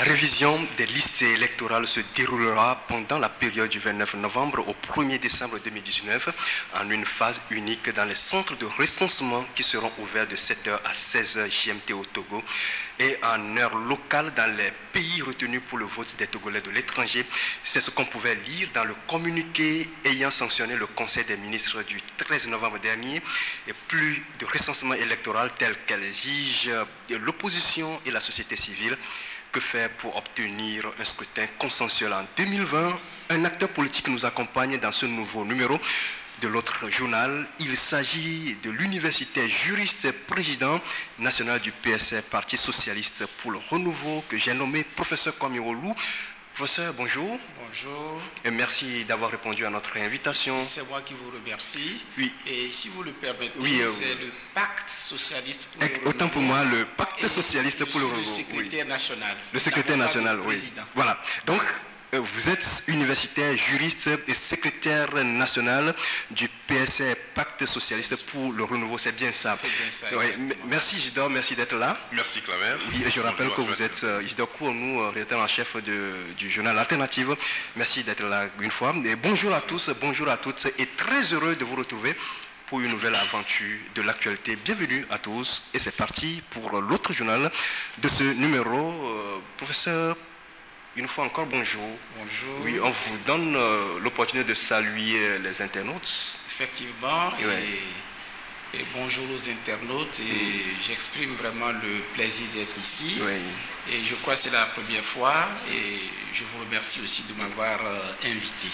La révision des listes électorales se déroulera pendant la période du 29 novembre au 1er décembre 2019 en une phase unique dans les centres de recensement qui seront ouverts de 7h à 16h GMT au Togo et en heure locale dans les pays retenus pour le vote des Togolais de l'étranger. C'est ce qu'on pouvait lire dans le communiqué ayant sanctionné le Conseil des ministres du 13 novembre dernier et plus de recensement électoral tel qu'elle exige l'opposition et la société civile. Que faire pour obtenir un scrutin consensuel en 2020? Un acteur politique nous accompagne dans ce nouveau numéro de l'autre journal. Il s'agit de l'universitaire juriste président national du PSR, Parti socialiste pour le renouveau, que j'ai nommé professeur Kwame Olu. Professeur, bonjour. Bonjour. Et merci d'avoir répondu à notre invitation. C'est moi qui vous remercie. Oui. Et si vous le permettez, oui, c'est le pacte socialiste pour le renouveau. Autant pour moi, le pacte socialiste pour le renouveau. Le secrétaire national. Le secrétaire national, oui. Président. Voilà. Donc, vous êtes universitaire, juriste et secrétaire national du PSR, Pacte socialiste pour le renouveau. C'est bien ça. C'est bien ça. Oui. Merci Isidore, merci d'être là. Merci Claver. Oui, je rappelle que vous êtes Isidore Kouanou, rédacteur en chef du journal Alternative. Merci d'être là une fois. Et bonjour à tous, bonjour à toutes et très heureux de vous retrouver pour une nouvelle aventure de l'actualité. Bienvenue à tous et c'est parti pour l'autre journal de ce numéro. Professeur, une fois encore, bonjour. Bonjour. Oui, on vous donne l'opportunité de saluer les internautes. Effectivement. Oui. Et bonjour aux internautes. Et j'exprime vraiment le plaisir d'être ici. Oui. Et je crois que c'est la première fois. Et je vous remercie aussi de m'avoir invité.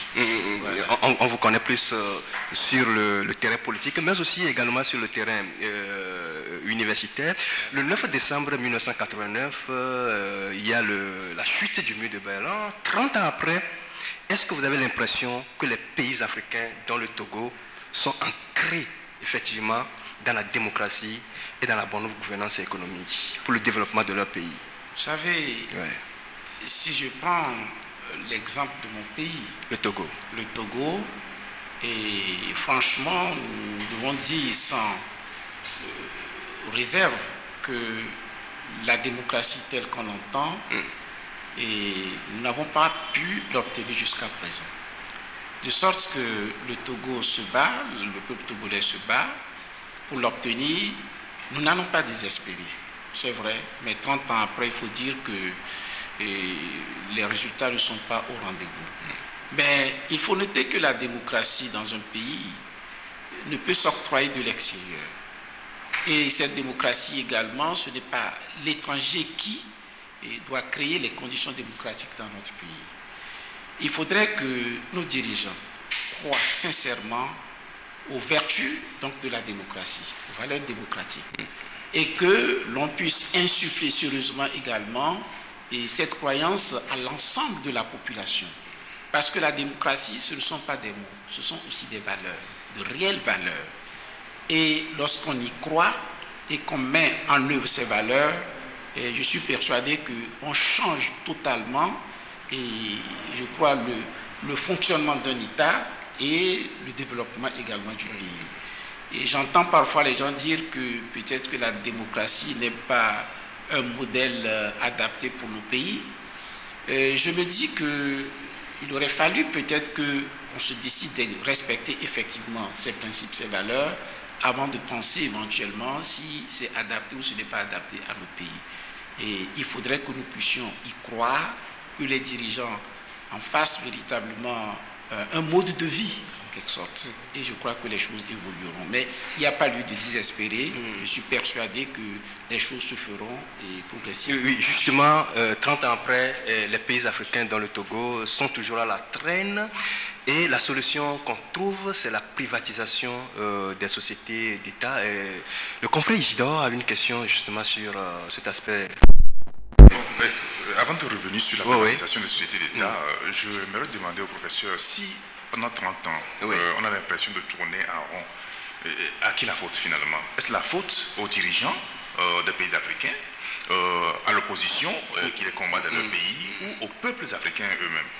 Voilà. On vous connaît plus sur le terrain politique, mais aussi également sur le terrain universitaire. Le 9 décembre 1989, il y a la chute du mur de Berlin. 30 ans après, est-ce que vous avez l'impression que les pays africains, dont le Togo, sont ancrés effectivement dans la démocratie et dans la bonne gouvernance économique pour le développement de leur pays? Vous savez, si je prends l'exemple de mon pays, le Togo, et franchement, nous devons dire sans réserve que la démocratie telle qu'on l'entend, et nous n'avons pas pu l'obtenir jusqu'à présent. De sorte que le Togo se bat, le peuple togolais se bat pour l'obtenir. Nous n'allons pas désespérer, c'est vrai, mais 30 ans après, il faut dire que les résultats ne sont pas au rendez-vous. Mais il faut noter que la démocratie dans un pays ne peut s'octroyer de l'extérieur. Et cette démocratie également, ce n'est pas l'étranger qui doit créer les conditions démocratiques dans notre pays. Il faudrait que nos dirigeants croient sincèrement aux vertus donc, de la démocratie, aux valeurs démocratiques, et que l'on puisse insuffler sérieusement également cette croyance à l'ensemble de la population. Parce que la démocratie, ce ne sont pas des mots, ce sont aussi des valeurs, de réelles valeurs. Et lorsqu'on y croit et qu'on met en œuvre ces valeurs, je suis persuadé qu'on change totalement et je crois le fonctionnement d'un État et le développement également du pays. Et j'entends parfois les gens dire que peut-être que la démocratie n'est pas un modèle adapté pour nos pays. Je me dis qu'il aurait fallu peut-être qu'on se décide de respecter effectivement ces principes, ces valeurs, avant de penser éventuellement si c'est adapté ou ce n'est pas adapté à nos pays. Et il faudrait que nous puissions y croire, que les dirigeants en fassent véritablement un mode de vie, en quelque sorte. Et je crois que les choses évolueront. Mais il n'y a pas lieu de désespérer. Je suis persuadé que les choses se feront et progressivement. Oui, justement, 30 ans après, les pays africains dans le Togo sont toujours à la traîne. Et la solution qu'on trouve, c'est la privatisation des sociétés d'État. Le confrère Isidore a une question justement sur cet aspect. Avant de revenir sur la privatisation des sociétés d'État, je j'aimerais demander au professeur si pendant 30 ans, on a l'impression de tourner en rond, à qui la faute finalement? Est-ce la faute aux dirigeants des pays africains, à l'opposition qui les combat dans leur pays, ou aux peuples africains eux-mêmes?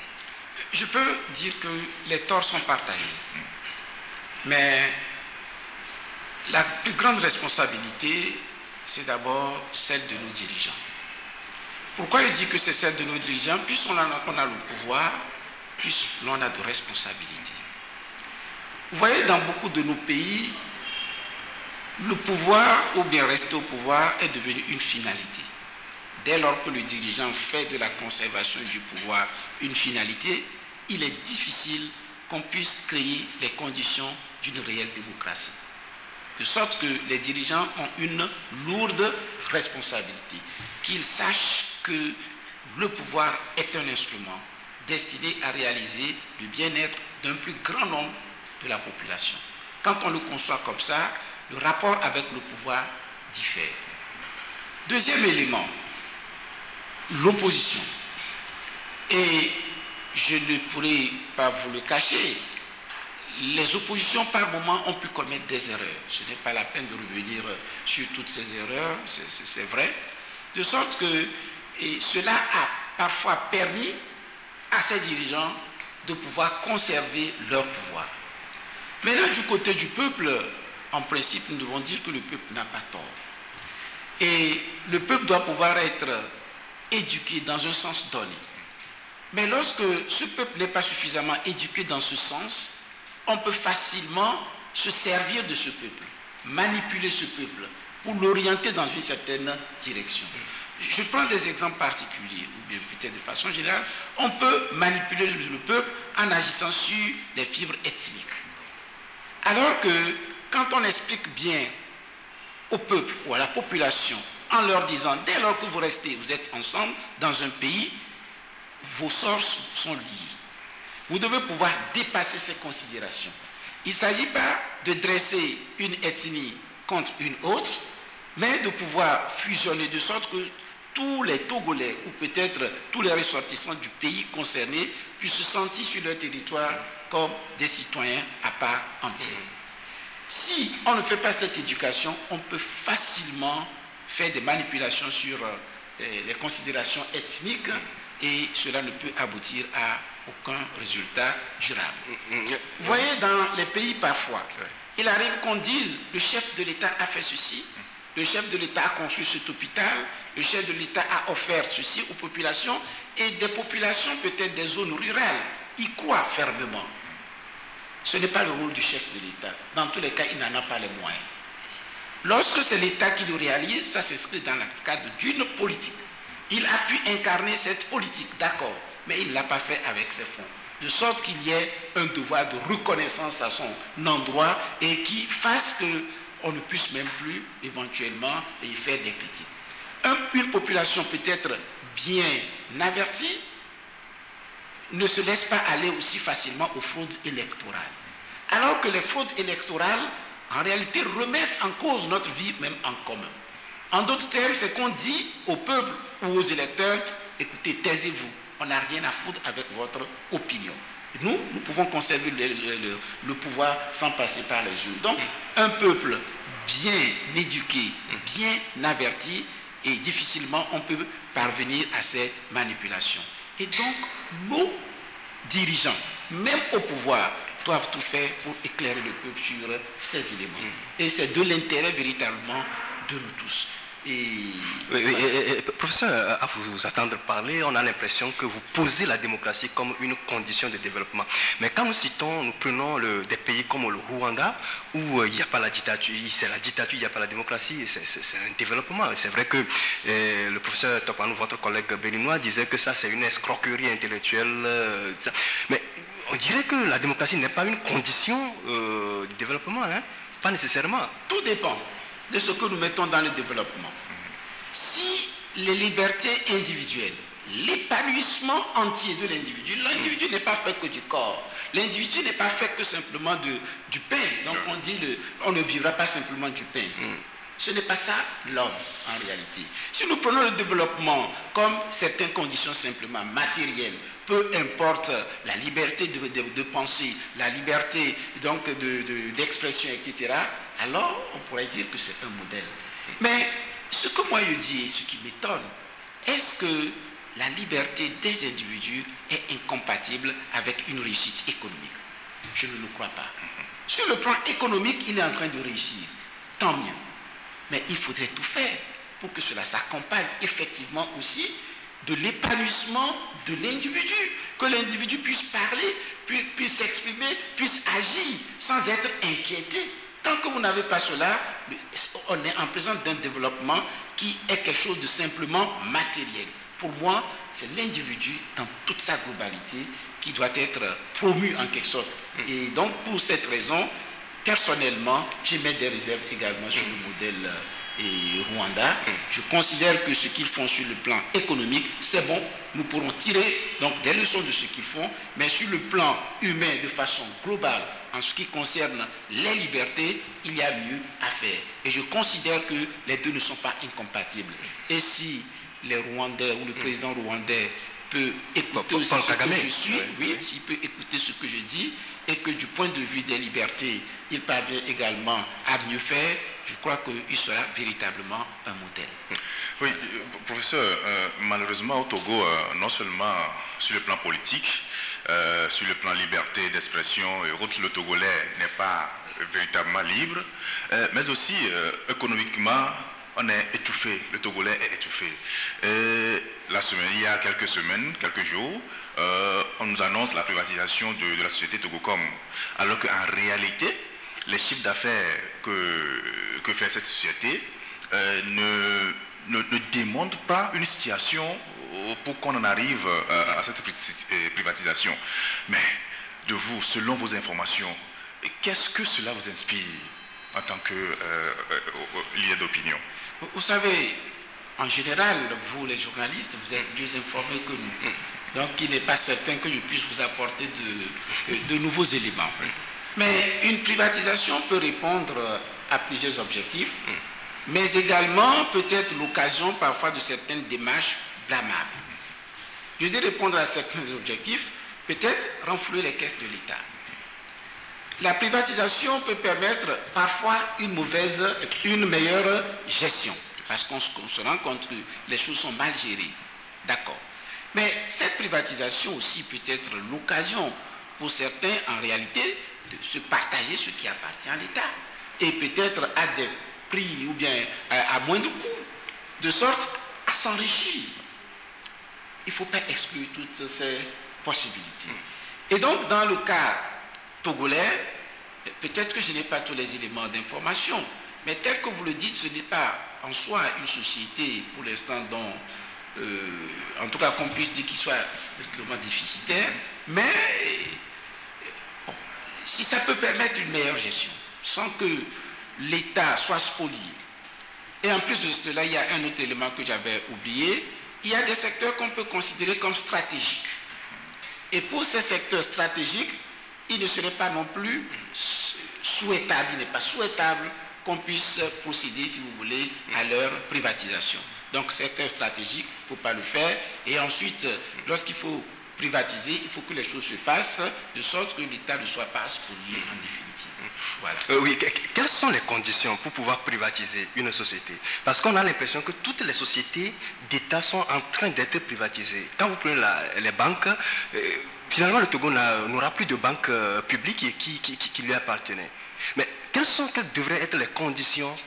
Je peux dire que les torts sont partagés. Mais la plus grande responsabilité, c'est d'abord celle de nos dirigeants. Pourquoi je dis que c'est celle de nos dirigeants? Plus on a le pouvoir, plus l'on a de responsabilités. Vous voyez, dans beaucoup de nos pays, le pouvoir, ou bien rester au pouvoir, est devenu une finalité. Dès lors que le dirigeant fait de la conservation du pouvoir une finalité, il est difficile qu'on puisse créer les conditions d'une réelle démocratie. De sorte que les dirigeants ont une lourde responsabilité, qu'ils sachent que le pouvoir est un instrument destiné à réaliser le bien-être d'un plus grand nombre de la population. Quand on le conçoit comme ça, le rapport avec le pouvoir diffère. Deuxième élément, l'opposition. Et je ne pourrais pas vous le cacher, les oppositions par moments ont pu commettre des erreurs. Ce n'est pas la peine de revenir sur toutes ces erreurs, c'est vrai. De sorte que cela a parfois permis à ces dirigeants de pouvoir conserver leur pouvoir. Maintenant, du côté du peuple, en principe, nous devons dire que le peuple n'a pas tort. Et le peuple doit pouvoir être éduqué dans un sens donné. Mais lorsque ce peuple n'est pas suffisamment éduqué dans ce sens, on peut facilement se servir de ce peuple, manipuler ce peuple pour l'orienter dans une certaine direction. Je prends des exemples particuliers, ou bien peut-être de façon générale. On peut manipuler le peuple en agissant sur les fibres ethniques. Alors que quand on explique bien au peuple ou à la population, en leur disant, dès lors que vous êtes ensemble dans un pays, vos sorts sont liés. Vous devez pouvoir dépasser ces considérations. Il ne s'agit pas de dresser une ethnie contre une autre, mais de pouvoir fusionner de sorte que tous les Togolais ou peut-être tous les ressortissants du pays concerné puissent se sentir sur leur territoire comme des citoyens à part entière. Si on ne fait pas cette éducation, on peut facilement faire des manipulations sur les considérations ethniques et cela ne peut aboutir à aucun résultat durable. Vous voyez, dans les pays parfois, il arrive qu'on dise le chef de l'État a fait ceci, le chef de l'État a construit cet hôpital, le chef de l'État a offert ceci aux populations, et des populations, peut-être des zones rurales, y croient fermement. Ce n'est pas le rôle du chef de l'État. Dans tous les cas, il n'en a pas les moyens. Lorsque c'est l'État qui le réalise, ça s'inscrit dans le cadre d'une politique. Il a pu incarner cette politique, d'accord, mais il ne l'a pas fait avec ses fonds. De sorte qu'il y ait un devoir de reconnaissance à son endroit et qui fasse qu'on ne puisse même plus éventuellement y faire des critiques. Une population peut-être bien avertie ne se laisse pas aller aussi facilement aux fraudes électorales. Alors que les fraudes électorales, en réalité, remettent en cause notre vie même en commun. En d'autres termes, c'est qu'on dit au peuple ou aux électeurs, écoutez, taisez-vous, on n'a rien à foutre avec votre opinion. Nous pouvons conserver le pouvoir sans passer par les urnes. Donc, un peuple bien éduqué, bien averti, et difficilement on peut parvenir à ces manipulations. Et donc, nos dirigeants, même au pouvoir, doivent tout faire pour éclairer le peuple sur ces éléments. Et c'est de l'intérêt véritablement de nous tous. Professeur, à vous attendre parler, on a l'impression que vous posez la démocratie comme une condition de développement. Mais quand nous prenons des pays comme le Rwanda, où il n'y a pas la dictature, c'est la dictature, il n'y a pas la démocratie, c'est un développement. C'est vrai que le professeur Topanou, votre collègue béninois, disait que ça c'est une escroquerie intellectuelle. Mais on dirait que la démocratie n'est pas une condition de développement, hein? Pas nécessairement. Tout dépend de ce que nous mettons dans le développement. Si les libertés individuelles, l'épanouissement entier de l'individu n'est pas fait que du corps, l'individu n'est pas fait que simplement du pain, donc on dit on ne vivra pas simplement du pain. Ce n'est pas ça l'homme en réalité. Si nous prenons le développement comme certaines conditions simplement matérielles, peu importe la liberté de penser, la liberté donc d'expression, etc., alors on pourrait dire que c'est un modèle. Mais ce que moi je dis et ce qui m'étonne, est-ce que la liberté des individus est incompatible avec une réussite économique? Je ne le crois pas. Sur le plan économique, il est en train de réussir. Tant mieux. Mais il faudrait tout faire pour que cela s'accompagne effectivement aussi de l'épanouissement de l'individu, que l'individu puisse parler, puisse s'exprimer, puisse agir sans être inquiété. Tant que vous n'avez pas cela, on est en présence d'un développement qui est quelque chose de simplement matériel. Pour moi, c'est l'individu dans toute sa globalité qui doit être promu en quelque sorte. Et donc, pour cette raison, personnellement, j'émets des réserves également sur le modèle Rwanda. Je considère que ce qu'ils font sur le plan économique, c'est bon. Nous pourrons tirer donc des leçons de ce qu'ils font, mais sur le plan humain, de façon globale, en ce qui concerne les libertés, il y a mieux à faire. Et je considère que les deux ne sont pas incompatibles. Et si les Rwandais ou le président rwandais peut écouter ce que je suis, oui, s'il peut écouter ce que je dis, et que du point de vue des libertés, il parvient également à mieux faire, je crois qu'il sera véritablement un modèle. Oui, professeur, malheureusement au Togo, non seulement sur le plan politique, sur le plan liberté d'expression, le Togolais n'est pas véritablement libre, mais aussi économiquement, on est étouffé, le Togolais est étouffé. Il y a quelques jours, on nous annonce la privatisation de la société Togocom, alors qu'en réalité, les chiffres d'affaires que fait cette société ne démontrent pas une situation pour qu'on en arrive à cette privatisation. Mais de vous, selon vos informations, qu'est-ce que cela vous inspire en tant que leader d'opinion? Vous savez, en général, vous les journalistes, vous êtes mieux informés que nous. Donc il n'est pas certain que je puisse vous apporter de nouveaux éléments. Mais une privatisation peut répondre à plusieurs objectifs, mais également peut-être l'occasion parfois de certaines démarches blâmables. Je dis répondre à certains objectifs, peut-être renflouer les caisses de l'État. La privatisation peut permettre parfois une meilleure gestion, parce qu'on se rend compte que les choses sont mal gérées. D'accord. Mais cette privatisation aussi peut être l'occasion pour certains, en réalité, de se partager ce qui appartient à l'État. Et peut-être à des prix ou bien à moindre coût, de sorte à s'enrichir. Il ne faut pas exclure toutes ces possibilités. Et donc, dans le cas togolais, peut-être que je n'ai pas tous les éléments d'information, mais tel que vous le dites, ce n'est pas en soi une société, pour l'instant, dont, en tout cas, qu'on puisse dire qu'il soit strictement déficitaire, mais bon, si ça peut permettre une meilleure gestion, sans que l'État soit spolié. Et en plus de cela, il y a un autre élément que j'avais oublié, il y a des secteurs qu'on peut considérer comme stratégiques. Et pour ces secteurs stratégiques, il ne serait pas non plus souhaitable, il n'est pas souhaitable qu'on puisse procéder, si vous voulez, à leur privatisation. Donc, secteur stratégique, il ne faut pas le faire. Et ensuite, lorsqu'il faut privatiser, il faut que les choses se fassent de sorte que l'État ne soit pas spolié en définitive. Voilà. Oui, quelles sont les conditions pour pouvoir privatiser une société? Parce qu'on a l'impression que toutes les sociétés d'État sont en train d'être privatisées. Quand vous prenez les banques, finalement le Togo n'aura plus de banques publiques qui lui appartenaient. Mais quelles devraient être les conditions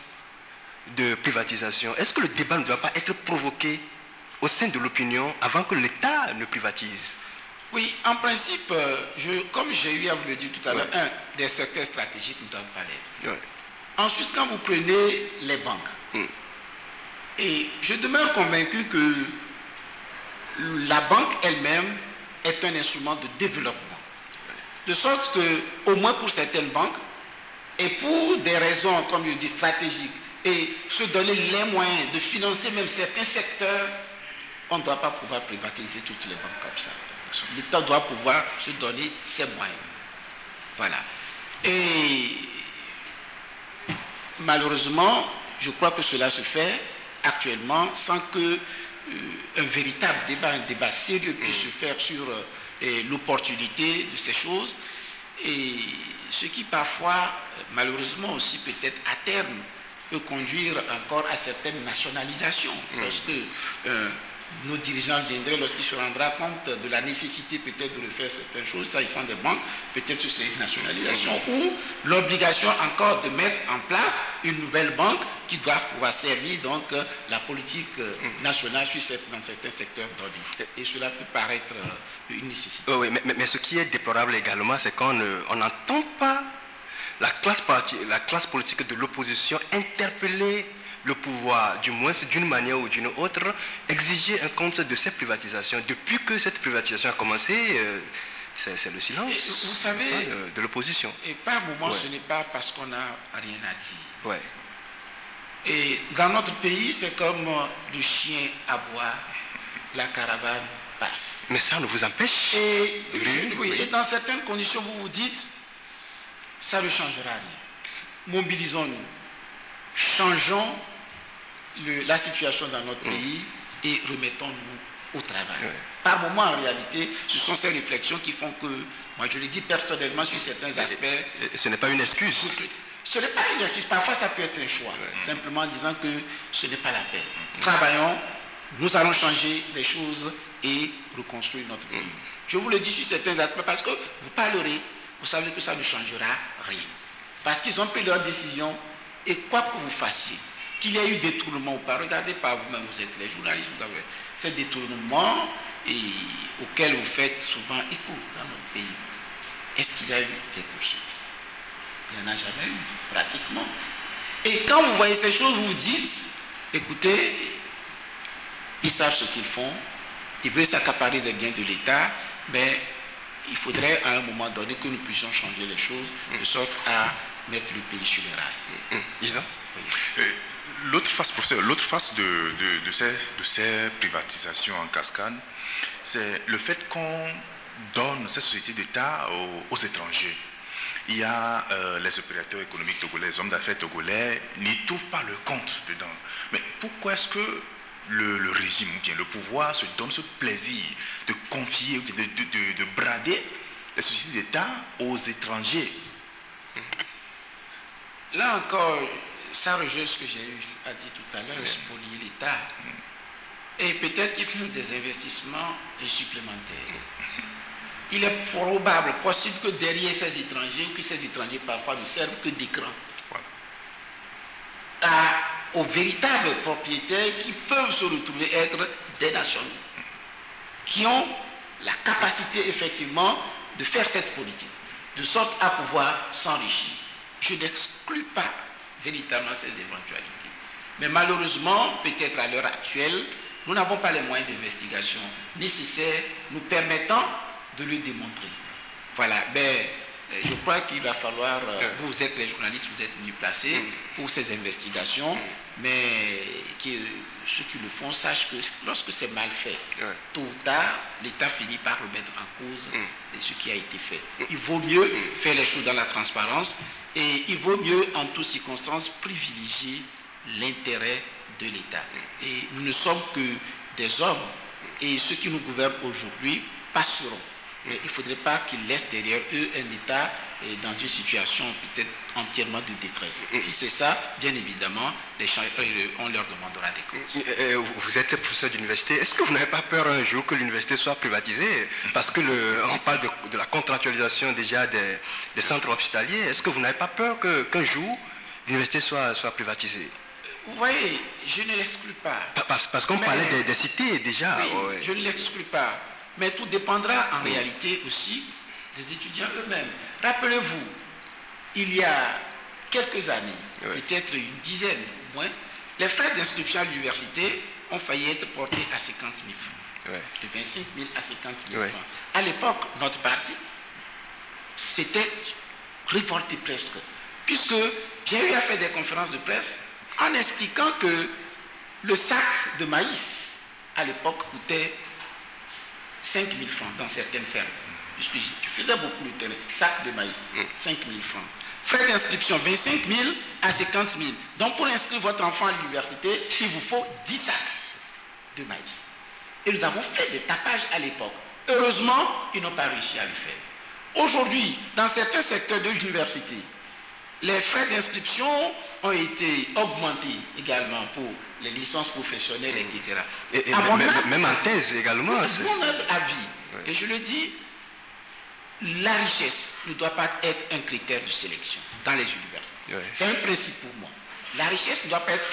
de privatisation? Est-ce que le débat ne doit pas être provoqué au sein de l'opinion avant que l'État ne privatise? Oui, en principe, comme j'ai eu à vous le dire tout à l'heure, des secteurs stratégiques ne doivent pas l'être. Ensuite, quand vous prenez les banques, et je demeure convaincu que la banque elle-même est un instrument de développement. De sorte que, au moins pour certaines banques, et pour des raisons, comme je dis, stratégiques, et se donner les moyens de financer même certains secteurs, on ne doit pas pouvoir privatiser toutes les banques comme ça. L'État doit pouvoir se donner ses moyens. Voilà. Et malheureusement, je crois que cela se fait actuellement sans que un véritable débat, un débat sérieux puisse se faire sur l'opportunité de ces choses. Et ce qui parfois, malheureusement aussi peut-être à terme, peut conduire encore à certaines nationalisations. Lorsque nos dirigeants viendraient lorsqu'ils se rendront compte de la nécessité peut-être de refaire certaines choses, s'agissant des banques, peut-être sur ces nationalisations, ou l'obligation encore de mettre en place une nouvelle banque qui doit pouvoir servir donc la politique nationale dans certains secteurs donnés. Et cela peut paraître une nécessité. Oui, mais ce qui est déplorable également, c'est qu'on n'entend pas la classe politique de l'opposition interpeller le pouvoir, du moins d'une manière ou d'une autre, exiger un compte de ces privatisations. Depuis que cette privatisation a commencé, c'est le silence, et vous savez, de l'opposition. Et par moment, ce n'est pas parce qu'on n'a rien à dire. Ouais. Et dans notre pays, c'est comme du chien à boire, la caravane passe. Mais ça ne vous empêche. Et dans certaines conditions, vous vous dites, ça ne changera rien. Mobilisons-nous, changeons la situation dans notre pays et remettons-nous au travail. Ouais. Par moment, en réalité, ce sont ces réflexions qui font que, moi je le dis personnellement sur certains aspects. Et ce n'est pas une excuse. Ce n'est pas une excuse, parfois ça peut être un choix, simplement en disant que ce n'est pas la peine. Travaillons, nous allons changer les choses et reconstruire notre pays. Je vous le dis sur certains aspects parce que vous parlerez, vous savez que ça ne changera rien. Parce qu'ils ont pris leur décision et quoi que vous fassiez, qu'il y ait eu détournement ou pas, regardez par vous-même, vous êtes les journalistes, vous avez ces détournements auxquels vous faites souvent écho dans notre pays. Est-ce qu'il y a eu des poursuites? Il n'y en a jamais eu, pratiquement. Et quand vous voyez ces choses, vous vous dites, écoutez, ils savent ce qu'ils font, ils veulent s'accaparer des biens de l'État, mais il faudrait à un moment donné que nous puissions changer les choses de sorte à mettre le pays sur les rails. Isa? Oui. L'autre face de ces privatisations en cascade, c'est le fait qu'on donne ces sociétés d'État aux étrangers. Il y a les opérateurs économiques togolais, les hommes d'affaires togolais n'y trouvent pas le compte dedans. Mais pourquoi est-ce que le régime ou bien le pouvoir se donne ce plaisir de confier, de brader les sociétés d'État aux étrangers? Là encore, ça rejoint ce que j'ai eu à dire tout à l'heure, spolier l'État. Et peut-être qu'ils font des investissements supplémentaires. Il est probable, possible que derrière ces étrangers, que ces étrangers parfois ne servent que d'écran. Aux véritables propriétaires qui peuvent se retrouver être des nationaux, qui ont la capacité effectivement de faire cette politique, de sorte à pouvoir s'enrichir. Je n'exclus pas véritablement ces éventualités. Mais malheureusement, peut-être à l'heure actuelle, nous n'avons pas les moyens d'investigation nécessaires nous permettant de le démontrer. Voilà, mais je crois qu'il va falloir, vous êtes les journalistes, vous êtes mieux placés pour ces investigations, mais ceux qui le font sachent que lorsque c'est mal fait, tôt ou tard, l'État finit par remettre en cause ce qui a été fait. Il vaut mieux faire les choses dans la transparence et il vaut mieux, en toutes circonstances, privilégier l'intérêt de l'État. Et nous ne sommes que des hommes et ceux qui nous gouvernent aujourd'hui passeront. Mais il ne faudrait pas qu'ils laissent derrière eux un État dans une situation peut-être entièrement de détresse. Si c'est ça, bien évidemment, on leur demandera des comptes. Vous êtes professeur d'université. Est-ce que vous n'avez pas peur un jour que l'université soit privatisée? Parce que on parle de la contractualisation déjà des centres hospitaliers. Est-ce que vous n'avez pas peur qu'un jour l'université soit privatisée? Vous voyez, je ne l'exclus pas. Parce qu'on parlait des cités déjà. Oui, je ne l'exclus pas. Mais tout dépendra en réalité aussi des étudiants eux-mêmes. Rappelez-vous, il y a quelques années, peut-être une dizaine au moins, les frais d'inscription à l'université ont failli être portés à 50 000 francs. De 25 000 à 50 000 francs. À l'époque, notre parti s'était révolté presque. Puisque j'ai eu à faire des conférences de presse en expliquant que le sac de maïs, à l'époque, coûtait 5 000 francs dans certaines fermes. Puisque tu faisais beaucoup de terrain, sac de maïs, 5 000 francs. Frais d'inscription, 25 000 à 50 000. Donc pour inscrire votre enfant à l'université, il vous faut 10 sacs de maïs. Et nous avons fait des tapages à l'époque. Heureusement, ils n'ont pas réussi à le faire. Aujourd'hui, dans certains secteurs de l'université, les frais d'inscription ont été augmentés également pour les licences professionnelles, etc. Et même en thèse également. À mon avis, et je le dis, la richesse ne doit pas être un critère de sélection dans les universités. C'est un principe pour moi. La richesse ne doit pas être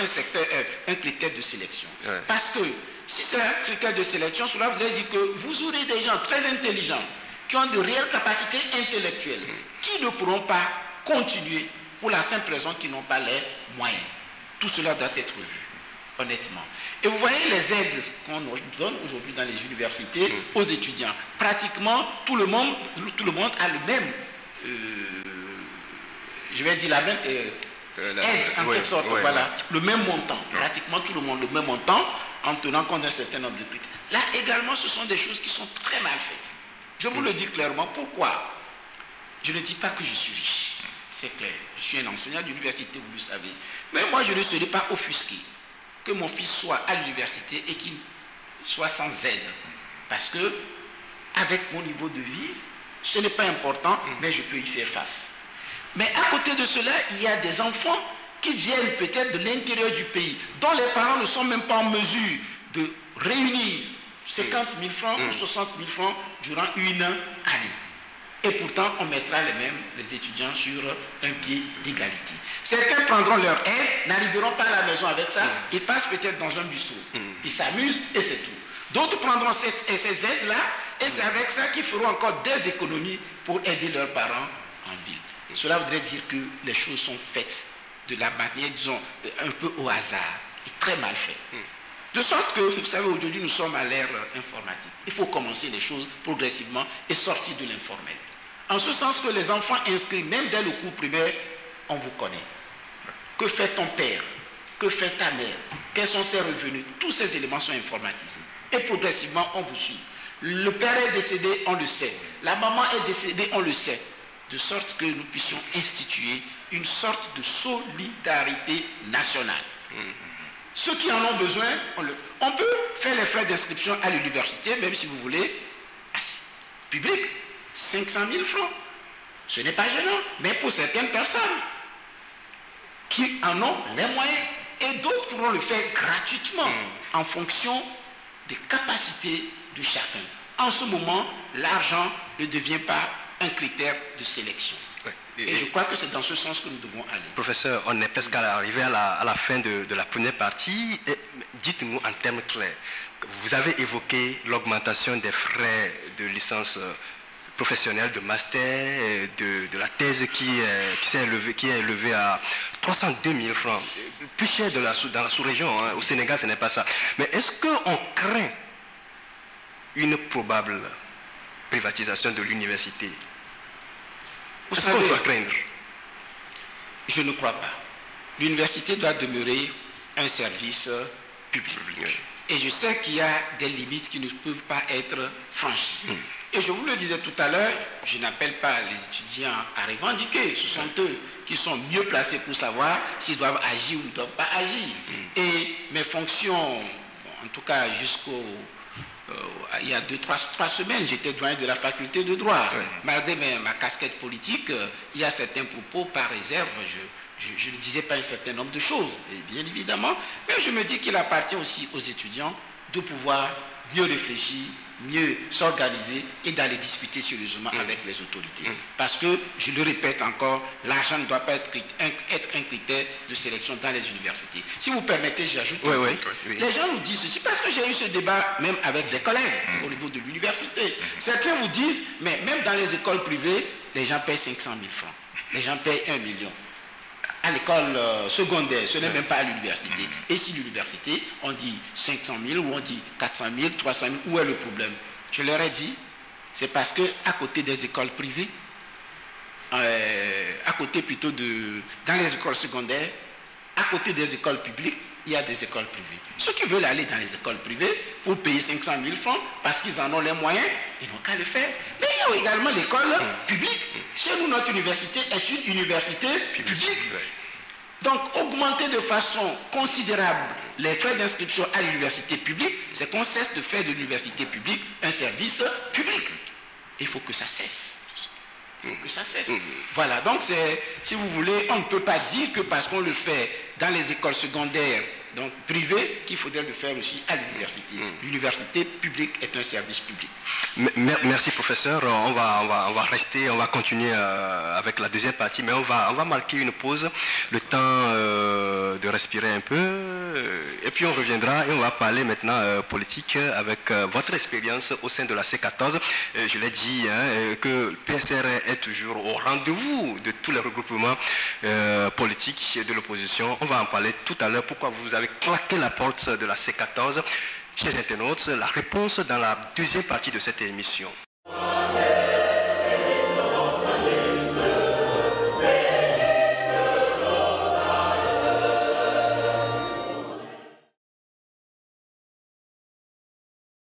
un critère de sélection. Parce que si c'est un critère de sélection, cela voudrait dire que vous aurez des gens très intelligents qui ont de réelles capacités intellectuelles, qui ne pourront pas continuer pour la simple raison qu'ils n'ont pas les moyens. Tout cela doit être vu, honnêtement. Et vous voyez les aides qu'on donne aujourd'hui dans les universités aux étudiants. Pratiquement tout le monde a le même, je vais dire la même aide en quelque sorte, voilà, le même montant. Pratiquement tout le monde le même montant en tenant compte d'un certain nombre de critères. Là également, ce sont des choses qui sont très mal faites. Je vous le dis clairement. Pourquoi? Je ne dis pas que je suis riche. C'est clair. Je suis un enseignant d'université, vous le savez. Mais moi, je ne serai pas offusqué que mon fils soit à l'université et qu'il soit sans aide. Parce que, avec mon niveau de vie, ce n'est pas important, mais je peux y faire face. Mais à côté de cela, il y a des enfants qui viennent peut-être de l'intérieur du pays, dont les parents ne sont même pas en mesure de réunir 50 000 francs ou 60 000 francs durant une année. Et pourtant, on mettra les étudiants sur un pied d'égalité. Certains prendront leur aide, n'arriveront pas à la maison avec ça, ils passent peut-être dans un bistrot. Ils s'amusent et c'est tout. D'autres prendront ces aides-là et c'est avec ça qu'ils feront encore des économies pour aider leurs parents en ville. Cela voudrait dire que les choses sont faites de la manière, disons, un peu au hasard et très mal fait. De sorte que, vous savez, aujourd'hui, nous sommes à l'ère informatique. Il faut commencer les choses progressivement et sortir de l'informel. En ce sens que les enfants inscrits, même dès le cours primaire, on vous connaît. Que fait ton père? Que fait ta mère? Quels sont ses revenus? Tous ces éléments sont informatisés. Et progressivement, on vous suit. Le père est décédé, on le sait. La maman est décédée, on le sait. De sorte que nous puissions instituer une sorte de solidarité nationale. Ceux qui en ont besoin, on le fait. On peut faire les frais d'inscription à l'université, même si vous voulez, public, 500 000 francs. Ce n'est pas gênant, mais pour certaines personnes qui en ont les moyens, et d'autres pourront le faire gratuitement en fonction des capacités de chacun. En ce moment, l'argent ne devient pas un critère de sélection. Et je crois que c'est dans ce sens que nous devons aller. Professeur, on est presque arrivé à la fin de la première partie. Dites-nous en termes clairs, vous avez évoqué l'augmentation des frais de licence professionnelle, de master, de la thèse qui est élevée à 302 000 francs. Plus cher dans la sous-région, hein. Au Sénégal, ce n'est pas ça. Mais est-ce qu'on craint une probable privatisation de l'université? Vous savez, je ne crois pas. L'université doit demeurer un service public. Et je sais qu'il y a des limites qui ne peuvent pas être franchies. Et je vous le disais tout à l'heure, je n'appelle pas les étudiants à revendiquer. Ce sont eux qui sont mieux placés pour savoir s'ils doivent agir ou ne doivent pas agir. Et mes fonctions, en tout cas il y a 3 semaines, j'étais doyen de la faculté de droit. Malgré ma casquette politique, il y a certains propos par réserve, je ne disais pas un certain nombre de choses, bien évidemment, mais je me dis qu'il appartient aussi aux étudiants de pouvoir mieux réfléchir, mieux s'organiser et d'aller discuter sérieusement avec les autorités. Parce que, je le répète encore, l'argent ne doit pas être un critère de sélection dans les universités. Si vous permettez, j'ajoute. Les gens nous disent ceci, parce que j'ai eu ce débat même avec des collègues au niveau de l'université. Certains vous disent, mais même dans les écoles privées, les gens payent 500 000 francs. Les gens payent 1 million. À l'école secondaire, ce n'est même pas à l'université. Et si l'université, on dit 500 000 ou on dit 400 000, 300 000, où est le problème? Je leur ai dit, c'est parce qu'à côté des écoles privées, à côté plutôt dans les écoles secondaires, à côté des écoles publiques, il y a des écoles privées. Ceux qui veulent aller dans les écoles privées pour payer 500 000 francs parce qu'ils en ont les moyens, ils n'ont qu'à le faire. Mais il y a également l'école publique. Chez nous, notre université est une université publique. Donc, augmenter de façon considérable les frais d'inscription à l'université publique, c'est qu'on cesse de faire de l'université publique un service public. Il faut que ça cesse. Il faut que ça cesse. Voilà, donc si vous voulez, on ne peut pas dire que parce qu'on le fait dans les écoles secondaires donc privé, qu'il faudrait le faire aussi à l'université. L'université publique est un service public. Merci professeur, on va rester, on va continuer avec la deuxième partie, mais on va marquer une pause, le temps de respirer un peu, et puis on reviendra et on va parler maintenant politique avec votre expérience au sein de la C14. Je l'ai dit que le PSR est toujours au rendez-vous de tous les regroupements politiques de l'opposition. On va en parler tout à l'heure, pourquoi vous avez claqué la porte de la C14. Chers internautes, la réponse dans la deuxième partie de cette émission.